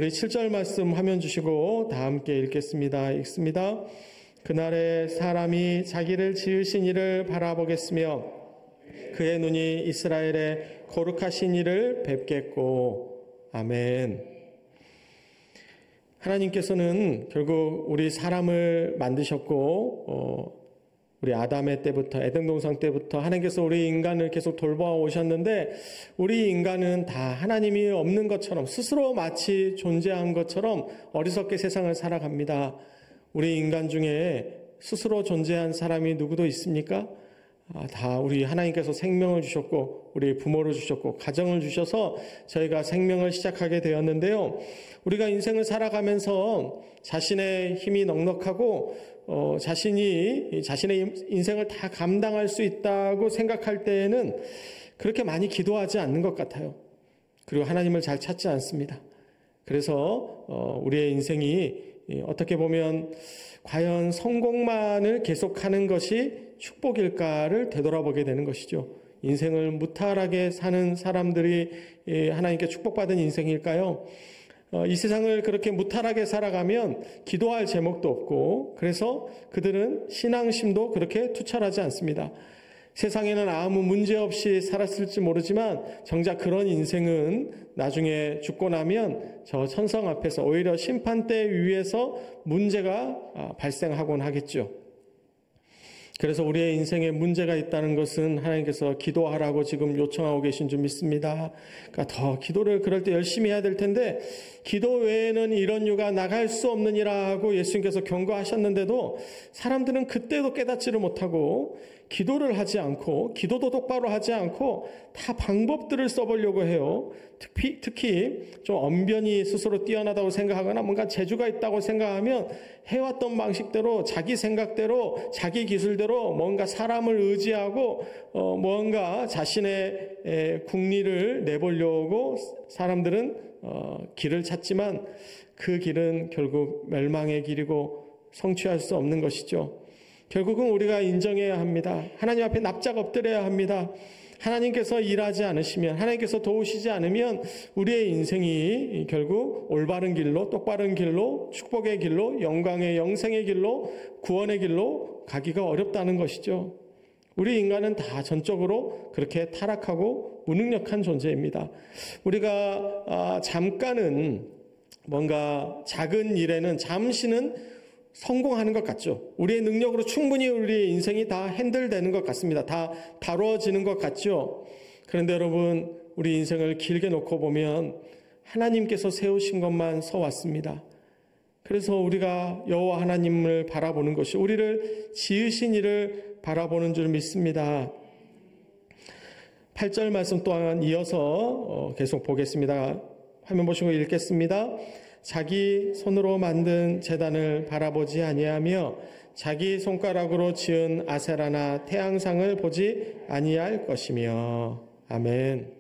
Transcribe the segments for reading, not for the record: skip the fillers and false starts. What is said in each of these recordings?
우리 7절 말씀 화면 주시고 다 함께 읽겠습니다. 읽습니다. 그날에 사람이 자기를 지으신 이를 바라보겠으며 그의 눈이 이스라엘의 거룩하신 이를 뵙겠고. 아멘. 하나님께서는 결국 우리 사람을 만드셨고 우리 아담의 때부터 에덴 동산 때부터 하나님께서 우리 인간을 계속 돌보아 오셨는데 우리 인간은 다 하나님이 없는 것처럼 스스로 마치 존재한 것처럼 어리석게 세상을 살아갑니다. 우리 인간 중에 스스로 존재한 사람이 누구도 있습니까? 다 우리 하나님께서 생명을 주셨고 우리 부모를 주셨고 가정을 주셔서 저희가 생명을 시작하게 되었는데요. 우리가 인생을 살아가면서 자신의 힘이 넉넉하고 자신이 자신의 인생을 다 감당할 수 있다고 생각할 때에는 그렇게 많이 기도하지 않는 것 같아요. 그리고 하나님을 잘 찾지 않습니다. 그래서 우리의 인생이 어떻게 보면 과연 성공만을 계속하는 것이 축복일까를 되돌아보게 되는 것이죠. 인생을 무탈하게 사는 사람들이 하나님께 축복받은 인생일까요? 이 세상을 그렇게 무탈하게 살아가면 기도할 제목도 없고 그래서 그들은 신앙심도 그렇게 투철하지 않습니다. 세상에는 아무 문제 없이 살았을지 모르지만 정작 그런 인생은 나중에 죽고 나면 저 천성 앞에서 오히려 심판대 위에서 문제가 발생하곤 하겠죠. 그래서 우리의 인생에 문제가 있다는 것은 하나님께서 기도하라고 지금 요청하고 계신 줄 믿습니다. 그러니까 더 기도를 그럴 때 열심히 해야 될 텐데 기도 외에는 이런 유가 나갈 수 없느니라고 예수님께서 경고하셨는데도 사람들은 그때도 깨닫지를 못하고 기도를 하지 않고 기도도 똑바로 하지 않고 다 방법들을 써보려고 해요. 특히 좀 언변이 스스로 뛰어나다고 생각하거나 뭔가 재주가 있다고 생각하면 해왔던 방식대로 자기 생각대로 자기 기술대로 뭔가 사람을 의지하고 뭔가 자신의 국리를 내보려고 사람들은 길을 찾지만 그 길은 결국 멸망의 길이고 성취할 수 없는 것이죠. 결국은 우리가 인정해야 합니다. 하나님 앞에 납작 엎드려야 합니다. 하나님께서 일하지 않으시면 하나님께서 도우시지 않으면 우리의 인생이 결국 올바른 길로 똑바른 길로 축복의 길로 영광의 영생의 길로 구원의 길로 가기가 어렵다는 것이죠. 우리 인간은 다 전적으로 그렇게 타락하고 무능력한 존재입니다. 우리가 잠깐은 뭔가 작은 일에는 잠시는 성공하는 것 같죠. 우리의 능력으로 충분히 우리의 인생이 다 핸들되는 것 같습니다. 다 다뤄지는 것 같죠. 그런데 여러분, 우리 인생을 길게 놓고 보면 하나님께서 세우신 것만 서왔습니다. 그래서 우리가 여호와 하나님을 바라보는 것이 우리를 지으신 이를 바라보는 줄 믿습니다. 8절 말씀 또한 이어서 계속 보겠습니다. 화면 보시고 읽겠습니다. 자기 손으로 만든 제단을 바라보지 아니하며 자기 손가락으로 지은 아세라나 태양상을 보지 아니할 것이며. 아멘.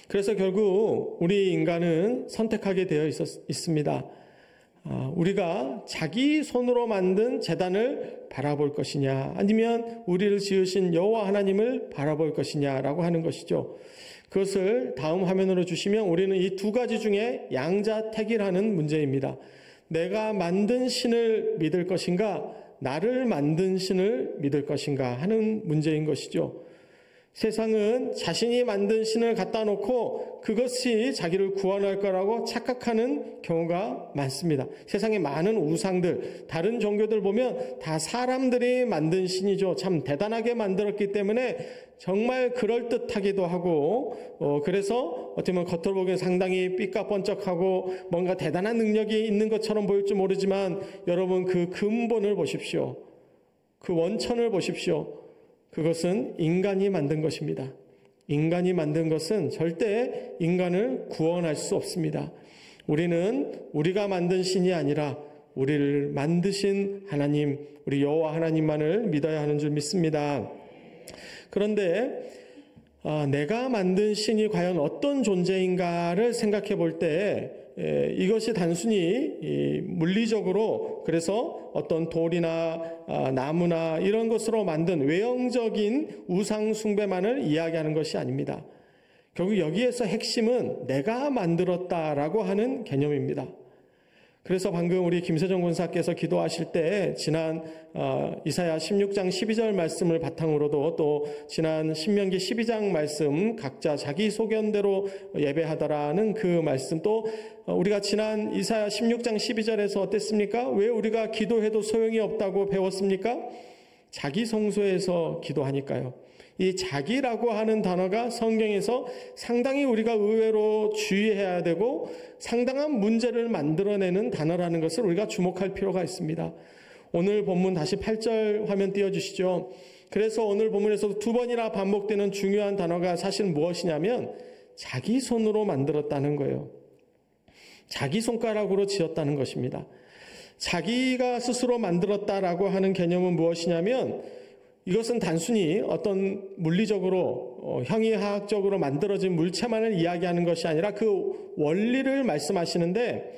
그래서 결국 우리 인간은 선택하게 되어 있습니다. 우리가 자기 손으로 만든 제단을 바라볼 것이냐 아니면 우리를 지으신 여호와 하나님을 바라볼 것이냐라고 하는 것이죠. 그것을 다음 화면으로 주시면 우리는 이 두 가지 중에 양자택일하는 문제입니다. 내가 만든 신을 믿을 것인가 나를 만든 신을 믿을 것인가 하는 문제인 것이죠. 세상은 자신이 만든 신을 갖다 놓고 그것이 자기를 구원할 거라고 착각하는 경우가 많습니다. 세상에 많은 우상들, 다른 종교들 보면 다 사람들이 만든 신이죠. 참 대단하게 만들었기 때문에 정말 그럴듯하기도 하고 그래서 어떻게 보면 겉으로 보기엔 상당히 삐까뻔쩍하고 뭔가 대단한 능력이 있는 것처럼 보일지 모르지만 여러분 그 근본을 보십시오. 그 원천을 보십시오. 그것은 인간이 만든 것입니다. 인간이 만든 것은 절대 인간을 구원할 수 없습니다. 우리는 우리가 만든 신이 아니라 우리를 만드신 하나님, 우리 여호와 하나님만을 믿어야 하는 줄 믿습니다. 그런데 내가 만든 신이 과연 어떤 존재인가를 생각해 볼 때 이것이 단순히 물리적으로 그래서 어떤 돌이나 나무나 이런 것으로 만든 외형적인 우상 숭배만을 이야기하는 것이 아닙니다. 결국 여기에서 핵심은 내가 만들었다라고 하는 개념입니다. 그래서 방금 우리 김세정 권사께서 기도하실 때 지난 이사야 16장 12절 말씀을 바탕으로도 또 지난 신명기 12장 말씀 각자 자기 소견대로 예배하더라는 그 말씀, 또 우리가 지난 이사야 16장 12절에서 어땠습니까? 왜 우리가 기도해도 소용이 없다고 배웠습니까? 자기 성소에서 기도하니까요. 이 자기라고 하는 단어가 성경에서 상당히 우리가 의외로 주의해야 되고 상당한 문제를 만들어내는 단어라는 것을 우리가 주목할 필요가 있습니다. 오늘 본문 다시 8절 화면 띄워주시죠. 그래서 오늘 본문에서도 두 번이나 반복되는 중요한 단어가 사실 무엇이냐면 자기 손으로 만들었다는 거예요. 자기 손가락으로 지었다는 것입니다. 자기가 스스로 만들었다라고 하는 개념은 무엇이냐면 이것은 단순히 어떤 물리적으로 형이화학적으로 만들어진 물체만을 이야기하는 것이 아니라 그 원리를 말씀하시는데,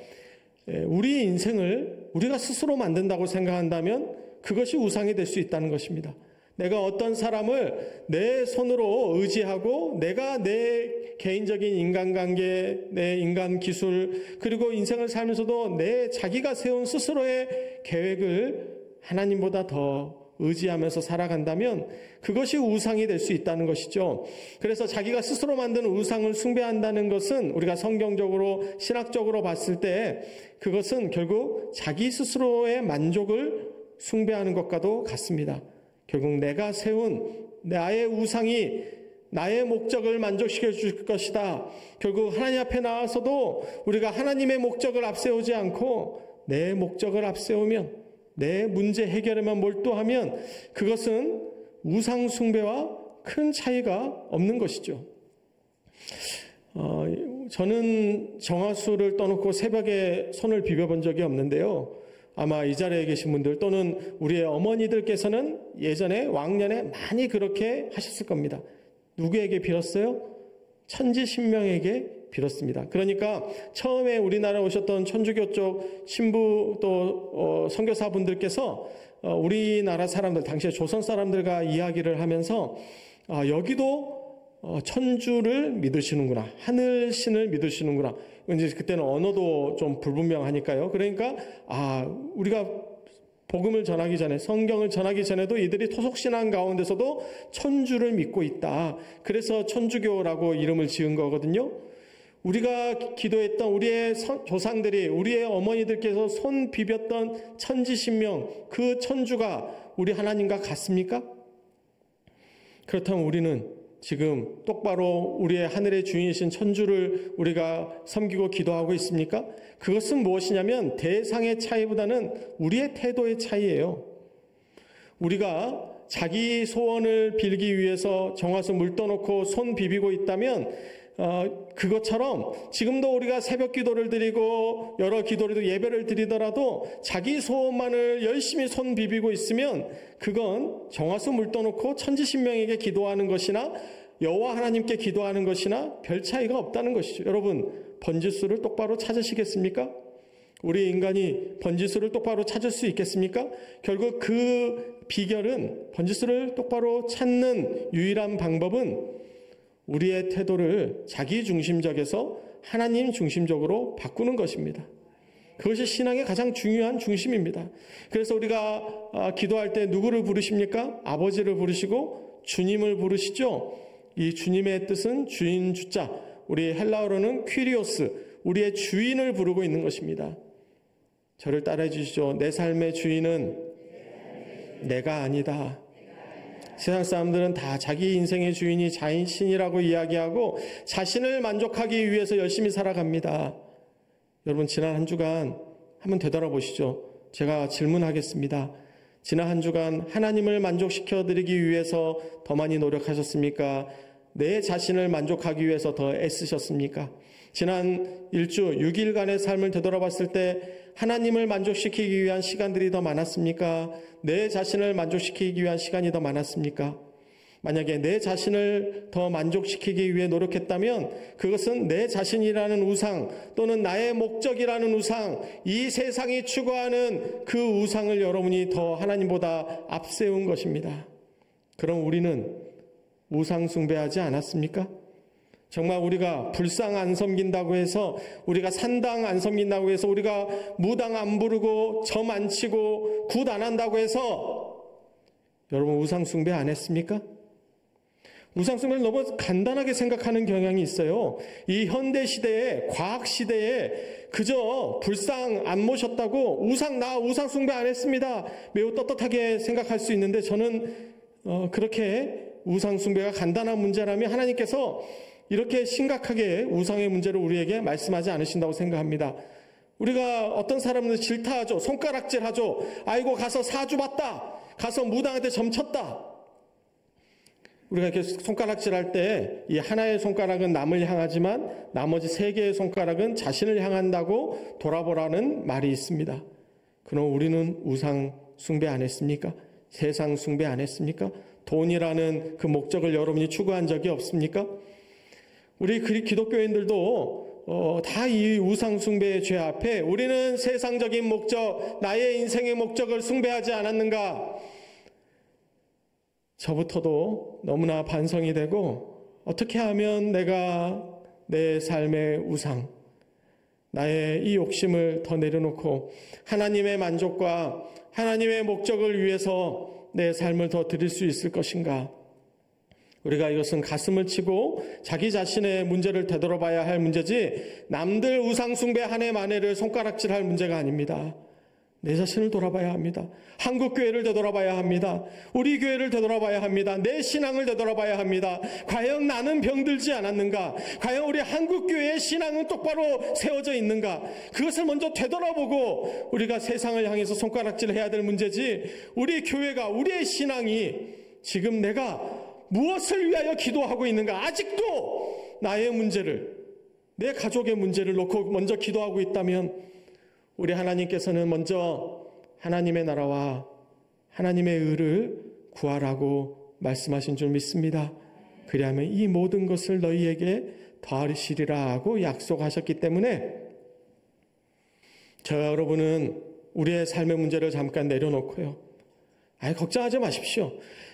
우리 인생을 우리가 스스로 만든다고 생각한다면 그것이 우상이 될 수 있다는 것입니다. 내가 어떤 사람을 내 손으로 의지하고 내가 내 개인적인 인간관계, 내 인간 기술, 그리고 인생을 살면서도 내 자기가 세운 스스로의 계획을 하나님보다 더 의지하면서 살아간다면 그것이 우상이 될 수 있다는 것이죠. 그래서 자기가 스스로 만든 우상을 숭배한다는 것은 우리가 성경적으로 신학적으로 봤을 때 그것은 결국 자기 스스로의 만족을 숭배하는 것과도 같습니다. 결국 내가 세운 나의 우상이 나의 목적을 만족시켜 줄 것이다. 결국 하나님 앞에 나와서도 우리가 하나님의 목적을 앞세우지 않고 내 목적을 앞세우면, 내 문제 해결에만 몰두하면 그것은 우상 숭배와 큰 차이가 없는 것이죠. 저는 정화수를 떠놓고 새벽에 손을 비벼본 적이 없는데요. 아마 이 자리에 계신 분들 또는 우리의 어머니들께서는 예전에 왕년에 많이 그렇게 하셨을 겁니다. 누구에게 빌었어요? 천지신명에게 빌었습니다. 그러니까 처음에 우리나라에 오셨던 천주교 쪽 신부 또 선교사분들께서 우리나라 사람들, 당시에 조선 사람들과 이야기를 하면서 여기도 천주를 믿으시는구나, 하늘신을 믿으시는구나. 이제 그때는 언어도 좀 불분명하니까요. 그러니까 우리가 복음을 전하기 전에, 성경을 전하기 전에도 이들이 토속신앙 가운데서도 천주를 믿고 있다. 그래서 천주교라고 이름을 지은 거거든요. 우리가 기도했던 우리의 조상들이, 우리의 어머니들께서 손 비볐던 천지신명, 그 천주가 우리 하나님과 같습니까? 그렇다면 우리는 지금 똑바로 우리의 하늘의 주인이신 천주를 우리가 섬기고 기도하고 있습니까? 그것은 무엇이냐면 대상의 차이보다는 우리의 태도의 차이예요. 우리가 자기 소원을 빌기 위해서 정화수 물 떠놓고 손 비비고 있다면 그것처럼 지금도 우리가 새벽 기도를 드리고 여러 기도를 예배를 드리더라도 자기 소원만을 열심히 손 비비고 있으면 그건 정화수 물 떠놓고 천지신명에게 기도하는 것이나 여호와 하나님께 기도하는 것이나 별 차이가 없다는 것이죠. 여러분, 번지수를 똑바로 찾으시겠습니까? 우리 인간이 번지수를 똑바로 찾을 수 있겠습니까? 결국 그 비결은, 번지수를 똑바로 찾는 유일한 방법은 우리의 태도를 자기 중심적에서 하나님 중심적으로 바꾸는 것입니다. 그것이 신앙의 가장 중요한 중심입니다. 그래서 우리가 기도할 때 누구를 부르십니까? 아버지를 부르시고 주님을 부르시죠. 이 주님의 뜻은 주인 주자, 우리 헬라어로는 퀴리오스, 우리의 주인을 부르고 있는 것입니다. 저를 따라해 주시죠. 내 삶의 주인은 내가 아니다. 세상 사람들은 다 자기 인생의 주인이 자신이라고 이야기하고 자신을 만족하기 위해서 열심히 살아갑니다. 여러분, 지난 한 주간 한번 되돌아보시죠. 제가 질문하겠습니다. 지난 한 주간 하나님을 만족시켜 드리기 위해서 더 많이 노력하셨습니까? 내 자신을 만족하기 위해서 더 애쓰셨습니까? 지난 1주 6일간의 삶을 되돌아봤을 때 하나님을 만족시키기 위한 시간들이 더 많았습니까? 내 자신을 만족시키기 위한 시간이 더 많았습니까? 만약에 내 자신을 더 만족시키기 위해 노력했다면 그것은 내 자신이라는 우상 또는 나의 목적이라는 우상, 이 세상이 추구하는 그 우상을 여러분이 더 하나님보다 앞세운 것입니다. 그럼 우리는 우상 숭배하지 않았습니까? 정말 우리가 불상 안 섬긴다고 해서, 우리가 산당 안 섬긴다고 해서, 우리가 무당 안 부르고 점 안 치고 굿 안 한다고 해서 여러분 우상 숭배 안 했습니까? 우상 숭배를 너무 간단하게 생각하는 경향이 있어요. 이 현대 시대에, 과학 시대에 그저 불상 안 모셨다고 우상 숭배 안 했습니다, 매우 떳떳하게 생각할 수 있는데, 저는 그렇게 우상 숭배가 간단한 문제라면 하나님께서 이렇게 심각하게 우상의 문제를 우리에게 말씀하지 않으신다고 생각합니다. 우리가 어떤 사람은 질타하죠. 손가락질하죠. 아이고 가서 사주 봤다, 가서 무당한테 점쳤다. 우리가 이렇게 손가락질할 때 이 하나의 손가락은 남을 향하지만 나머지 세 개의 손가락은 자신을 향한다고 돌아보라는 말이 있습니다. 그럼 우리는 우상 숭배 안 했습니까? 세상 숭배 안 했습니까? 돈이라는 그 목적을 여러분이 추구한 적이 없습니까? 우리 기독교인들도 다 이 우상 숭배의 죄 앞에 우리는 세상적인 목적, 나의 인생의 목적을 숭배하지 않았는가? 저부터도 너무나 반성이 되고, 어떻게 하면 내가 내 삶의 우상, 나의 이 욕심을 더 내려놓고 하나님의 만족과 하나님의 목적을 위해서 내 삶을 더 드릴 수 있을 것인가? 우리가 이것은 가슴을 치고 자기 자신의 문제를 되돌아봐야 할 문제지, 남들 우상 숭배 한 해 만해를 손가락질할 문제가 아닙니다. 내 자신을 돌아봐야 합니다. 한국교회를 되돌아봐야 합니다. 우리 교회를 되돌아봐야 합니다. 내 신앙을 되돌아봐야 합니다. 과연 나는 병들지 않았는가? 과연 우리 한국교회의 신앙은 똑바로 세워져 있는가? 그것을 먼저 되돌아보고 우리가 세상을 향해서 손가락질을 해야 될 문제지, 우리 교회가, 우리의 신앙이 지금 내가 무엇을 위하여 기도하고 있는가? 아직도 나의 문제를, 내 가족의 문제를 놓고 먼저 기도하고 있다면, 우리 하나님께서는 먼저 하나님의 나라와 하나님의 의를 구하라고 말씀하신 줄 믿습니다. 그리하면 이 모든 것을 너희에게 더하시리라 하고 약속하셨기 때문에, 저 여러분은 우리의 삶의 문제를 잠깐 내려놓고요, 걱정하지 마십시오.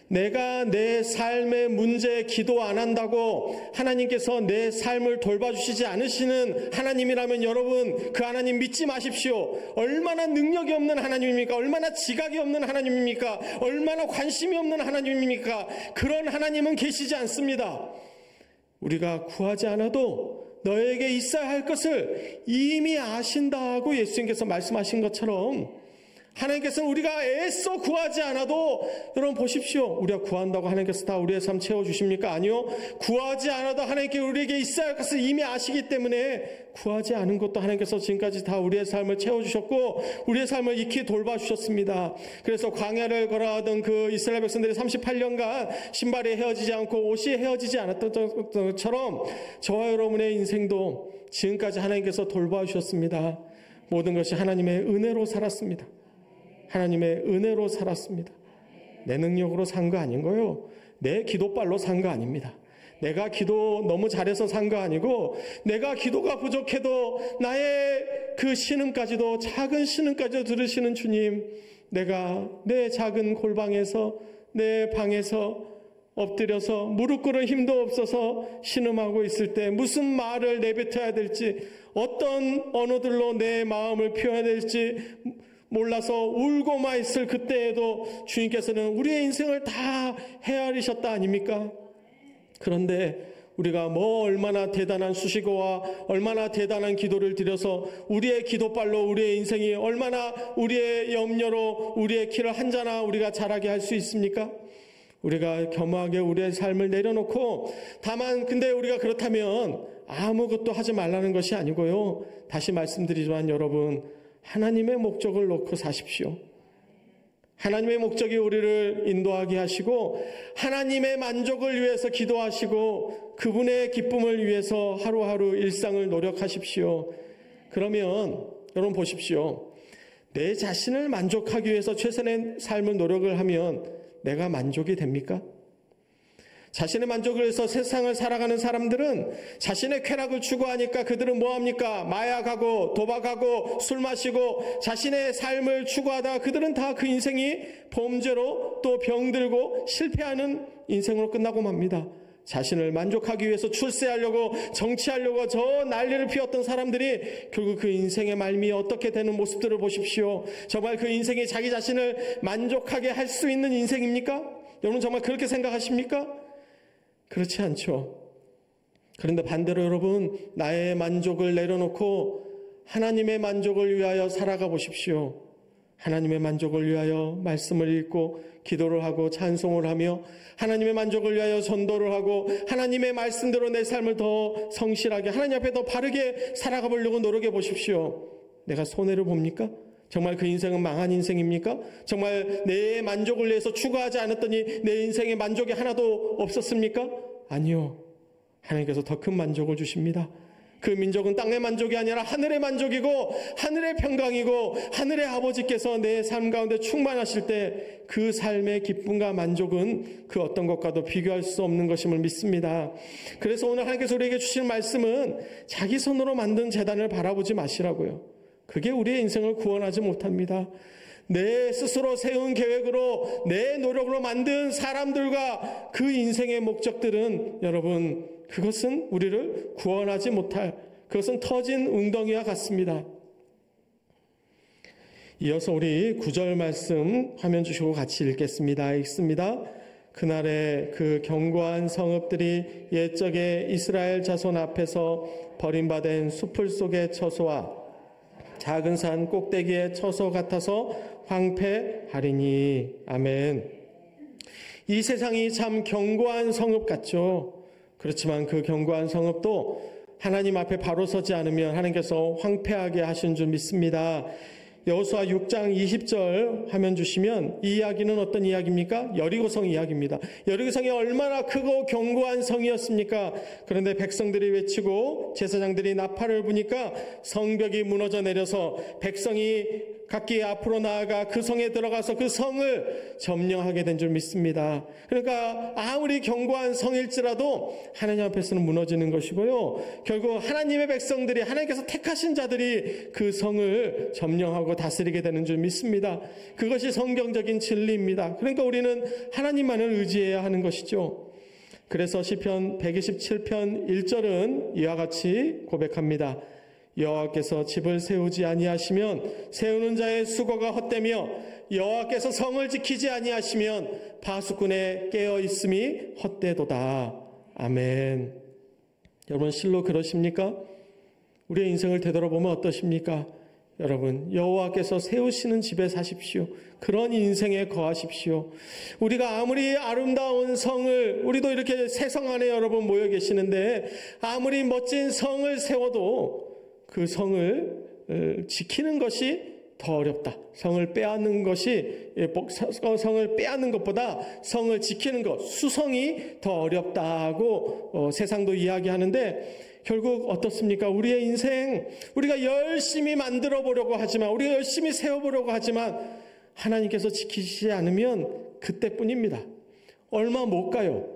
내가 내 삶의 문제에 기도 안 한다고 하나님께서 내 삶을 돌봐주시지 않으시는 하나님이라면 여러분, 그 하나님 믿지 마십시오. 얼마나 능력이 없는 하나님입니까? 얼마나 지각이 없는 하나님입니까? 얼마나 관심이 없는 하나님입니까? 그런 하나님은 계시지 않습니다. 우리가 구하지 않아도 너에게 있어야 할 것을 이미 아신다고 예수님께서 말씀하신 것처럼, 하나님께서는 우리가 애써 구하지 않아도, 여러분 보십시오. 우리가 구한다고 하나님께서 다 우리의 삶 채워주십니까? 아니요. 구하지 않아도 하나님께 우리에게 있어야 할 것을 이미 아시기 때문에 구하지 않은 것도 하나님께서 지금까지 다 우리의 삶을 채워주셨고 우리의 삶을 익히 돌봐주셨습니다. 그래서 광야를 걸어가던 그 이스라엘 백성들이 38년간 신발이 헤어지지 않고 옷이 헤어지지 않았던 것처럼 저와 여러분의 인생도 지금까지 하나님께서 돌봐주셨습니다. 모든 것이 하나님의 은혜로 살았습니다. 하나님의 은혜로 살았습니다. 내 능력으로 산 거 아닌 거요. 내 기도빨로 산 거 아닙니다. 내가 기도 너무 잘해서 산 거 아니고, 내가 기도가 부족해도 나의 그 신음까지도, 작은 신음까지도 들으시는 주님, 내가 내 작은 골방에서, 내 방에서 엎드려서 무릎 꿇을 힘도 없어서 신음하고 있을 때 무슨 말을 내뱉어야 될지, 어떤 언어들로 내 마음을 표현해야 될지 몰라서 울고만 있을 그때에도 주님께서는 우리의 인생을 다 헤아리셨다 아닙니까? 그런데 우리가 얼마나 대단한 수식어와 얼마나 대단한 기도를 드려서 우리의 기도빨로 우리의 인생이 얼마나 우리의 염려로 우리의 키를 한 자나 우리가 자라게 할 수 있습니까? 우리가 겸허하게 우리의 삶을 내려놓고, 다만 근데 우리가 그렇다면 아무것도 하지 말라는 것이 아니고요, 다시 말씀드리지만 여러분, 하나님의 목적을 놓고 사십시오. 하나님의 목적이 우리를 인도하게 하시고 하나님의 만족을 위해서 기도하시고 그분의 기쁨을 위해서 하루하루 일상을 노력하십시오. 그러면 여러분 보십시오. 내 자신을 만족하기 위해서 최선의 삶을 노력을 하면 내가 만족이 됩니까? 자신의 만족을 위해서 세상을 살아가는 사람들은 자신의 쾌락을 추구하니까 그들은 뭐합니까? 마약하고 도박하고 술 마시고 자신의 삶을 추구하다가 그들은 다 그 인생이 범죄로 또 병들고 실패하는 인생으로 끝나고 맙니다. 자신을 만족하기 위해서 출세하려고 정치하려고 저 난리를 피웠던 사람들이 결국 그 인생의 말미에 어떻게 되는 모습들을 보십시오. 정말 그 인생이 자기 자신을 만족하게 할 수 있는 인생입니까? 여러분 정말 그렇게 생각하십니까? 그렇지 않죠. 그런데 반대로 여러분, 나의 만족을 내려놓고 하나님의 만족을 위하여 살아가 보십시오. 하나님의 만족을 위하여 말씀을 읽고 기도를 하고 찬송을 하며 하나님의 만족을 위하여 전도를 하고 하나님의 말씀대로 내 삶을 더 성실하게 하나님 앞에 더 바르게 살아가 보려고 노력해 보십시오. 내가 손해를 봅니까? 정말 그 인생은 망한 인생입니까? 정말 내 만족을 위해서 추구하지 않았더니 내 인생에 만족이 하나도 없었습니까? 아니요. 하나님께서 더 큰 만족을 주십니다. 그 민족은 땅의 만족이 아니라 하늘의 만족이고 하늘의 평강이고 하늘의 아버지께서 내 삶 가운데 충만하실 때 그 삶의 기쁨과 만족은 그 어떤 것과도 비교할 수 없는 것임을 믿습니다. 그래서 오늘 하나님께서 우리에게 주시는 말씀은 자기 손으로 만든 재단을 바라보지 마시라고요. 그게 우리의 인생을 구원하지 못합니다. 내 스스로 세운 계획으로 내 노력으로 만든 사람들과 그 인생의 목적들은 여러분 그것은 우리를 구원하지 못할, 그것은 터진 웅덩이와 같습니다. 이어서 우리 9절 말씀 화면 주시고 같이 읽겠습니다. 읽습니다. 그날에 그 견고한 성읍들이 옛적에 이스라엘 자손 앞에서 버림받은 숲을 속의 처소와 작은 산 꼭대기의 처소 같아서 황폐하리니. 아멘. 이 세상이 참 견고한 성읍 같죠. 그렇지만 그 견고한 성읍도 하나님 앞에 바로 서지 않으면 하나님께서 황폐하게 하신 줄 믿습니다. 여호수아 6장 20절 화면 주시면 이 이야기는 어떤 이야기입니까? 여리고성 이야기입니다. 여리고성이 얼마나 크고 견고한 성이었습니까? 그런데 백성들이 외치고 제사장들이 나팔을 부니까 성벽이 무너져 내려서 백성이 각기 앞으로 나아가 그 성에 들어가서 그 성을 점령하게 된 줄 믿습니다. 그러니까 아무리 견고한 성일지라도 하나님 앞에서는 무너지는 것이고요. 결국 하나님의 백성들이, 하나님께서 택하신 자들이 그 성을 점령하고 다스리게 되는 줄 믿습니다. 그것이 성경적인 진리입니다. 그러니까 우리는 하나님만을 의지해야 하는 것이죠. 그래서 시편 127편 1절은 이와 같이 고백합니다. 여호와께서 집을 세우지 아니하시면 세우는 자의 수고가 헛되며 여호와께서 성을 지키지 아니하시면 파수꾼의 깨어 있음이 헛되도다. 아멘. 여러분 실로 그러십니까? 우리의 인생을 되돌아보면 어떠십니까? 여러분 여호와께서 세우시는 집에 사십시오. 그런 인생에 거하십시오. 우리가 아무리 아름다운 성을, 우리도 이렇게 새 성 안에 여러분 모여 계시는데 아무리 멋진 성을 세워도 그 성을 지키는 것이 더 어렵다. 성을 빼앗는 것보다 성을 지키는 것, 수성이 더 어렵다고 세상도 이야기하는데 결국 어떻습니까? 우리의 인생, 우리가 열심히 만들어 보려고 하지만, 우리가 열심히 세워보려고 하지만 하나님께서 지키시지 않으면 그때뿐입니다. 얼마 못 가요.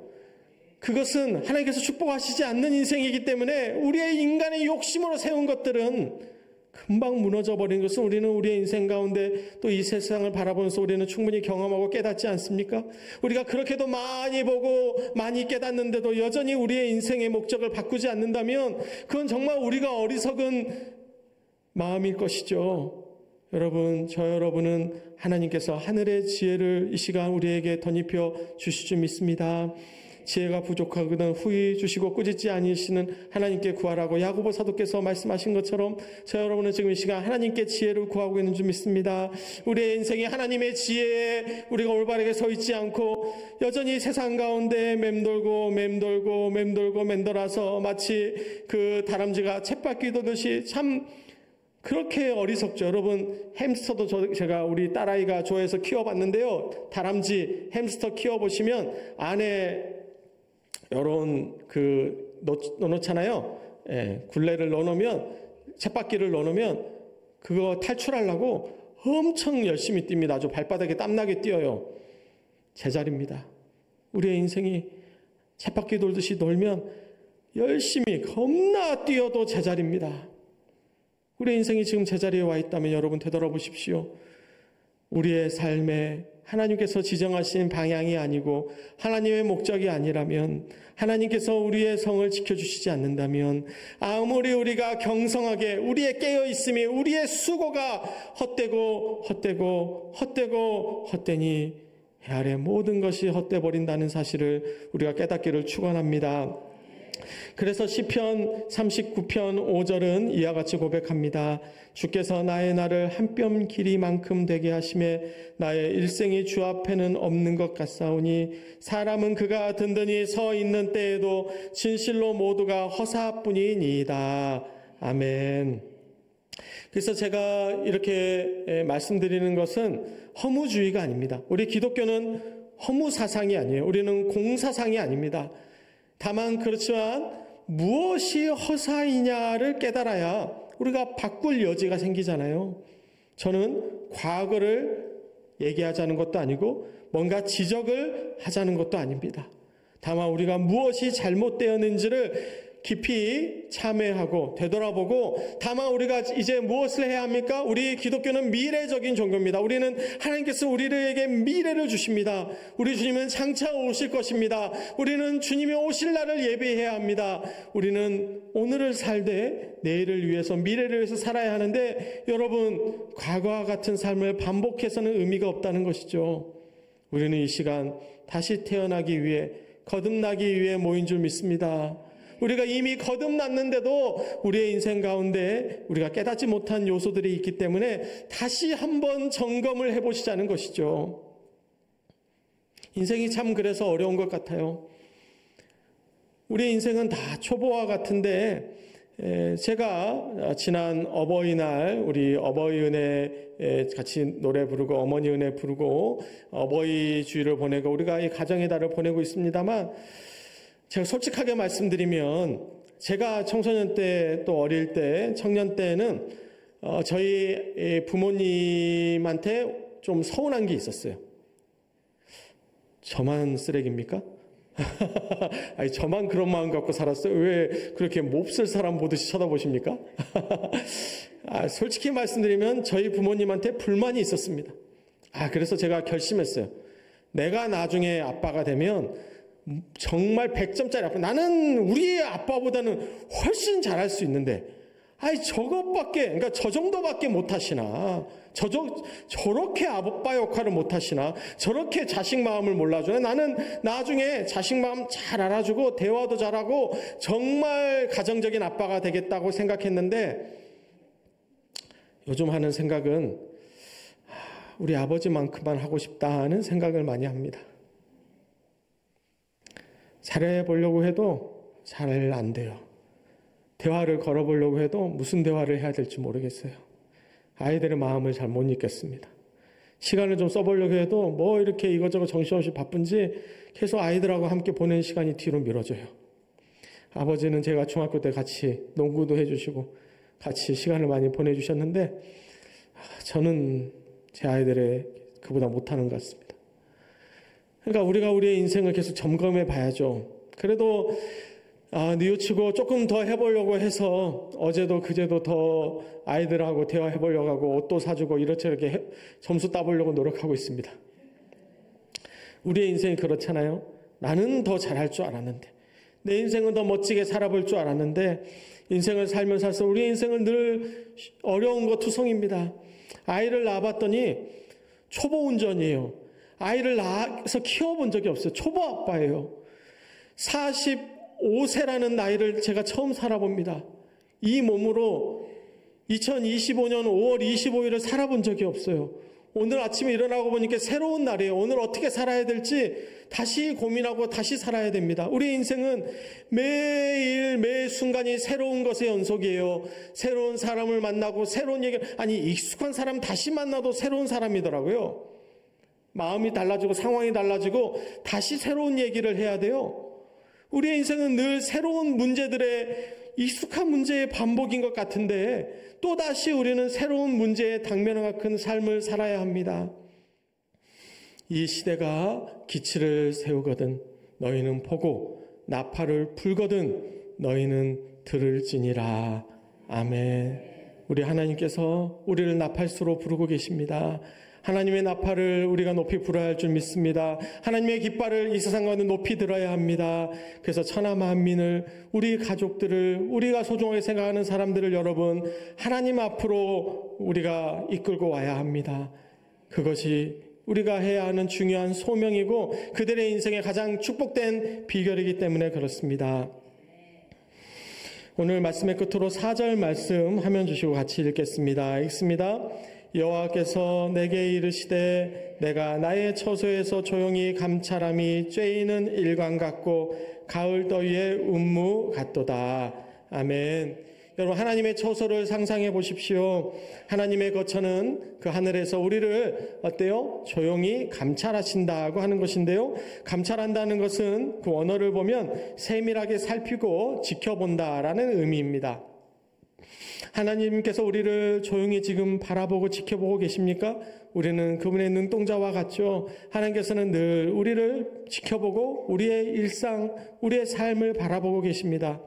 그것은 하나님께서 축복하시지 않는 인생이기 때문에 우리의 인간의 욕심으로 세운 것들은 금방 무너져 버리는 것은 우리는 우리의 인생 가운데 또 이 세상을 바라보면서 우리는 충분히 경험하고 깨닫지 않습니까? 우리가 그렇게도 많이 보고 많이 깨닫는데도 여전히 우리의 인생의 목적을 바꾸지 않는다면 그건 정말 우리가 어리석은 마음일 것이죠. 여러분, 저 여러분은 하나님께서 하늘의 지혜를 이 시간 우리에게 덧입혀 주실 줄 믿습니다. 지혜가 부족하거든 후히 주시고 꾸짖지 아니시는 하나님께 구하라고 야고보 사도께서 말씀하신 것처럼 저 여러분은 지금 이 시간 하나님께 지혜를 구하고 있는 줄 믿습니다. 우리의 인생이 하나님의 지혜에 우리가 올바르게 서 있지 않고 여전히 세상 가운데 맴돌아서 마치 그 다람쥐가 쳇바퀴 도듯이 참 그렇게 어리석죠. 여러분 햄스터도 제가 우리 딸아이가 좋아해서 키워봤는데요. 다람쥐 햄스터 키워보시면 안에 이런 넣어놓잖아요. 예, 굴레를 넣어놓으면 쳇바퀴를 넣어놓으면 그거 탈출하려고 엄청 열심히 뜁니다. 아주 발바닥에 땀나게 뛰어요. 제자리입니다. 우리의 인생이 쳇바퀴 돌듯이 돌면 열심히 겁나 뛰어도 제자리입니다. 우리의 인생이 지금 제자리에 와 있다면 여러분 되돌아보십시오. 우리의 삶에 하나님께서 지정하신 방향이 아니고 하나님의 목적이 아니라면, 하나님께서 우리의 성을 지켜주시지 않는다면, 아무리 우리가 경성하게 우리의 깨어있음이, 우리의 수고가 헛되니 해 아래 모든 것이 헛되버린다는 사실을 우리가 깨닫기를 축원합니다. 그래서 시편 39편 5절은 이와 같이 고백합니다. 주께서 나의 날을 한 뼘 길이만큼 되게 하심에 나의 일생이 주 앞에는 없는 것 같사오니 사람은 그가 든든히 서 있는 때에도 진실로 모두가 허사뿐이니이다. 아멘. 그래서 제가 이렇게 말씀드리는 것은 허무주의가 아닙니다. 우리 기독교는 허무사상이 아니에요. 우리는 공사상이 아닙니다. 다만 그렇지만 무엇이 허사이냐를 깨달아야 우리가 바꿀 여지가 생기잖아요. 저는 과거를 얘기하자는 것도 아니고 뭔가 지적을 하자는 것도 아닙니다. 다만 우리가 무엇이 잘못되었는지를 깊이 참회하고 되돌아보고, 다만 우리가 이제 무엇을 해야 합니까? 우리 기독교는 미래적인 종교입니다. 우리는 하나님께서 우리에게 미래를 주십니다. 우리 주님은 장차 오실 것입니다. 우리는 주님이 오실 날을 예비해야 합니다. 우리는 오늘을 살되 내일을 위해서, 미래를 위해서 살아야 하는데, 여러분, 과거와 같은 삶을 반복해서는 의미가 없다는 것이죠. 우리는 이 시간 다시 태어나기 위해, 거듭나기 위해 모인 줄 믿습니다. 우리가 이미 거듭났는데도 우리의 인생 가운데 우리가 깨닫지 못한 요소들이 있기 때문에 다시 한번 점검을 해보시자는 것이죠. 인생이 참 그래서 어려운 것 같아요. 우리 인생은 다 초보와 같은데, 제가 지난 어버이날 우리 어버이 은혜 같이 노래 부르고 어머니 은혜 부르고 어버이 주일을 보내고 우리가 이 가정의 달을 보내고 있습니다만, 제가 솔직하게 말씀드리면 제가 청소년 때 또 어릴 때 청년 때는 저희 부모님한테 좀 서운한 게 있었어요. 저만 쓰레기입니까? 아니, 저만 그런 마음 갖고 살았어요? 왜 그렇게 몹쓸 사람 보듯이 쳐다보십니까? 솔직히 말씀드리면 저희 부모님한테 불만이 있었습니다. 그래서 제가 결심했어요. 내가 나중에 아빠가 되면 정말 100점짜리 아빠, 나는 우리 아빠보다는 훨씬 잘할 수 있는데, 그러니까 저 정도밖에 못하시나, 저렇게 아빠 역할을 못하시나, 저렇게 자식 마음을 몰라주나, 나는 나중에 자식 마음 잘 알아주고 대화도 잘하고 정말 가정적인 아빠가 되겠다고 생각했는데, 요즘 하는 생각은 우리 아버지만큼만 하고 싶다 하는 생각을 많이 합니다. 잘해보려고 해도 잘 안 돼요. 대화를 걸어보려고 해도 무슨 대화를 해야 될지 모르겠어요. 아이들의 마음을 잘 못 읽겠습니다. 시간을 좀 써보려고 해도 뭐 이렇게 이것저것 정신없이 바쁜지 계속 아이들하고 함께 보내는 시간이 뒤로 미뤄져요. 아버지는 제가 중학교 때 같이 농구도 해주시고 같이 시간을 많이 보내주셨는데, 저는 제 아이들의 그보다 못하는 것 같습니다. 그러니까 우리가 우리의 인생을 계속 점검해 봐야죠. 그래도 뉘우치고 조금 더 해보려고 해서 어제도 그제도 더 아이들하고 대화해 보려고 하고 옷도 사주고 이렇게 점수 따보려고 노력하고 있습니다. 우리의 인생이 그렇잖아요. 나는 더 잘할 줄 알았는데, 내 인생은 더 멋지게 살아볼 줄 알았는데, 인생을 살면서 할수록 우리의 인생은 늘 어려운 거 투성입니다. 아이를 낳아봤더니 초보 운전이에요. 아이를 낳아서 키워본 적이 없어요. 초보 아빠예요. 45세라는 나이를 제가 처음 살아봅니다. 이 몸으로 2025년 5월 25일을 살아본 적이 없어요. 오늘 아침에 일어나고 보니까 새로운 날이에요. 오늘 어떻게 살아야 될지 다시 고민하고 다시 살아야 됩니다. 우리 인생은 매일 매 순간이 새로운 것의 연속이에요. 새로운 사람을 만나고 새로운 얘기, 익숙한 사람 다시 만나도 새로운 사람이더라고요. 마음이 달라지고 상황이 달라지고 다시 새로운 얘기를 해야 돼요. 우리의 인생은 늘 새로운 문제들의, 익숙한 문제의 반복인 것 같은데 또다시 우리는 새로운 문제에 당면한 삶을 살아야 합니다. 이 시대가 기치를 세우거든 너희는 보고 나팔을 불거든 너희는 들을지니라. 아멘. 우리 하나님께서 우리를 나팔수로 부르고 계십니다. 하나님의 나팔을 우리가 높이 불어야 할 줄 믿습니다. 하나님의 깃발을 이 세상 가운데 높이 들어야 합니다. 그래서 천하 만민을, 우리 가족들을, 우리가 소중하게 생각하는 사람들을 여러분 하나님 앞으로 우리가 이끌고 와야 합니다. 그것이 우리가 해야 하는 중요한 소명이고 그들의 인생의 가장 축복된 비결이기 때문에 그렇습니다. 오늘 말씀의 끝으로 4절 말씀 화면 주시고 같이 읽겠습니다. 읽습니다. 여호와께서 내게 이르시되 내가 나의 처소에서 조용히 감찰함이 쬐이는 일광 같고 가을 더위의 운무 같도다. 아멘. 여러분 하나님의 처소를 상상해 보십시오. 하나님의 거처는 그 하늘에서 우리를 어때요? 조용히 감찰하신다고 하는 것인데요. 감찰한다는 것은 그 원어를 보면 세밀하게 살피고 지켜본다라는 의미입니다. 하나님께서 우리를 조용히 지금 바라보고 지켜보고 계십니까? 우리는 그분의 눈동자와 같죠. 하나님께서는 늘 우리를 지켜보고 우리의 일상, 우리의 삶을 바라보고 계십니다.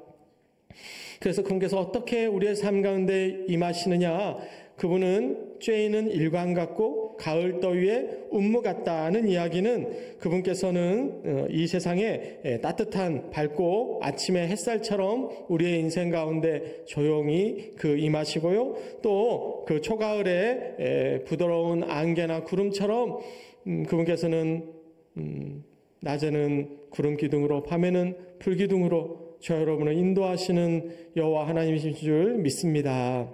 그래서 그분께서 어떻게 우리의 삶 가운데 임하시느냐? 그분은 쬐이는 일광 같고 가을 더위에 운무 같다는 이야기는 그분께서는 이 세상에 따뜻한 밝고 아침의 햇살처럼 우리의 인생 가운데 조용히 임하시고요. 또 그 초가을에 부드러운 안개나 구름처럼 그분께서는 낮에는 구름 기둥으로 밤에는 불 기둥으로 저 여러분을 인도하시는 여호와 하나님이신 줄 믿습니다.